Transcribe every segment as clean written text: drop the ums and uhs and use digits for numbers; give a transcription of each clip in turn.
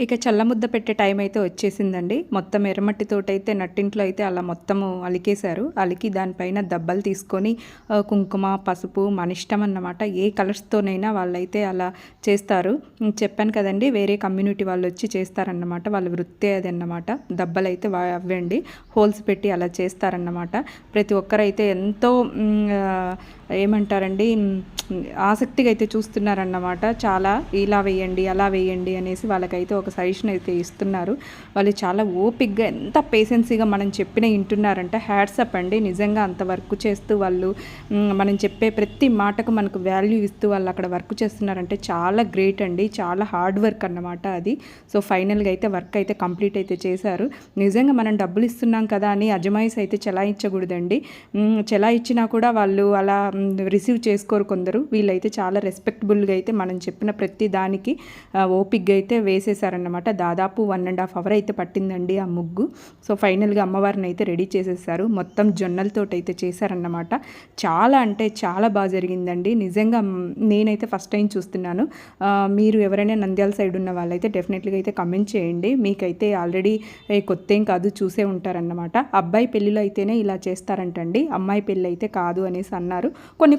ఇక చల్లముద్ద పెట్టే టైం అయితే వచ్చేసిందండి. మొత్తం ఎర్రమట్టితోటైతే నట్టింట్లో అయితే అలా మొత్తము అలికేశారు. అలికి దానిపైన దబ్బలు తీసుకొని కుంకుమ, పసుపు మన ఇష్టం అన్నమాట. ఏ కలర్స్‌తోనైనా వాళ్ళైతే అలా చేస్తారు. చెప్పాను కదండీ! వేరే కమ్యూనిటీ వాళ్ళొచ్చి చేస్తారన్నమాట. వాళ్ళ వృత్తే అదన్నమాట. దబ్బలైతే అవ్వండి. హోల్స్ పెట్టి అలా చేస్తారన్నమాట. ప్రతి ఒక్కరైతే ఎంతో ఏమంటారండి, ఆసక్తిగా అయితే చూస్తున్నారన్నమాట. చాలా ఇలా వేయండి, అలా వేయండి అనేసి వాళ్ళకైతే ఒక సజెషన్ అయితే ఇస్తున్నారు. వాళ్ళు చాలా ఓపిక్గా ఎంత పేషెన్సీగా మనం చెప్పిన వింటున్నారంటే హ్యాట్సప్ అండి. నిజంగా అంత వర్క్ చేస్తూ వాళ్ళు మనం చెప్పే ప్రతి మాటకు మనకు వాల్యూ ఇస్తూ వాళ్ళు అక్కడ వర్క్ చేస్తున్నారంటే చాలా గ్రేట్ అండి. చాలా హార్డ్ వర్క్ అన్నమాట అది. సో ఫైనల్గా అయితే వర్క్ అయితే కంప్లీట్ అయితే చేశారు. నిజంగా మనం డబ్బులు ఇస్తున్నాం కదా అని అజమాయిస్ అయితే చెలాయించకూడదండి. చెలాయించినా కూడా వాళ్ళు అలా రిసీవ్ చేసుకోరు కొందరు. వీళ్ళైతే చాలా రెస్పెక్టబుల్గా అయితే మనం చెప్పిన ప్రతి దానికి ఓపిక్గా అయితే వేసేసారన్నమాట. దాదాపు 1.5 అవర్ అయితే పట్టిందండి ఆ ముగ్గు. సో ఫైనల్గా అమ్మవారిని అయితే రెడీ చేసేసారు. మొత్తం జొన్నలతోటి అయితే చేశారన్నమాట. చాలా అంటే చాలా బాగా జరిగిందండి. నిజంగా నేనైతే ఫస్ట్ టైం చూస్తున్నాను. మీరు ఎవరైనా నంద్యాల సైడ్ ఉన్న వాళ్ళైతే డెఫినెట్లీగా అయితే కమెంట్ చేయండి. మీకైతే ఆల్రెడీ కొత్త ఏం కాదు, చూసే ఉంటారన్నమాట. అబ్బాయి పెళ్ళిలో అయితేనే ఇలా చేస్తారంటండి, అమ్మాయి పెళ్ళి అయితే కాదు అనేసి అన్నారు. కొన్ని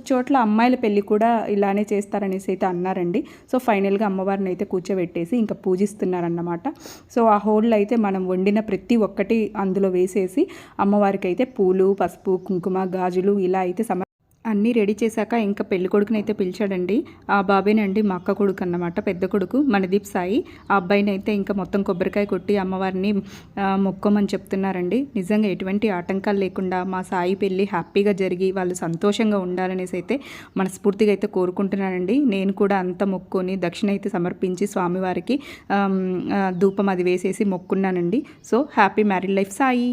చోట్ల అమ్మాయిల పెళ్ళి కూడా ఇలానే చేస్తారనేసి అయితే అన్నారండి. సో ఫైనల్గా అమ్మవారిని అయితే కూర్చోబెట్టేసి ఇంకా పూజిస్తున్నారన్నమాట. సో ఆ హోల్లో అయితే మనం వండిన ప్రతి ఒక్కటి అందులో వేసేసి అమ్మవారికి అయితే పూలు, పసుపు, కుంకుమ, గాజులు ఇలా అయితే అన్నీ రెడీ చేశాక ఇంకా పెళ్ళికొడుకుని అయితే పిలిచాడండి. ఆ బాబేనండి మా అక్క కొడుకు అన్నమాట, పెద్ద కొడుకు మనదీప్ సాయి. ఆ అబ్బాయిని అయితే ఇంకా మొత్తం కొబ్బరికాయ కొట్టి అమ్మవారిని మొక్కోమని చెప్తున్నారండి. నిజంగా ఎటువంటి ఆటంకాలు లేకుండా మా సాయి పెళ్ళి హ్యాపీగా జరిగి వాళ్ళు సంతోషంగా ఉండాలనేసి అయితే మనస్ఫూర్తిగా అయితే కోరుకుంటున్నానండి. నేను కూడా అంత మొక్కుని దక్షిణ అయితే సమర్పించి స్వామివారికి ధూపం అది వేసేసి మొక్కున్నానండి. So happy married life Sai.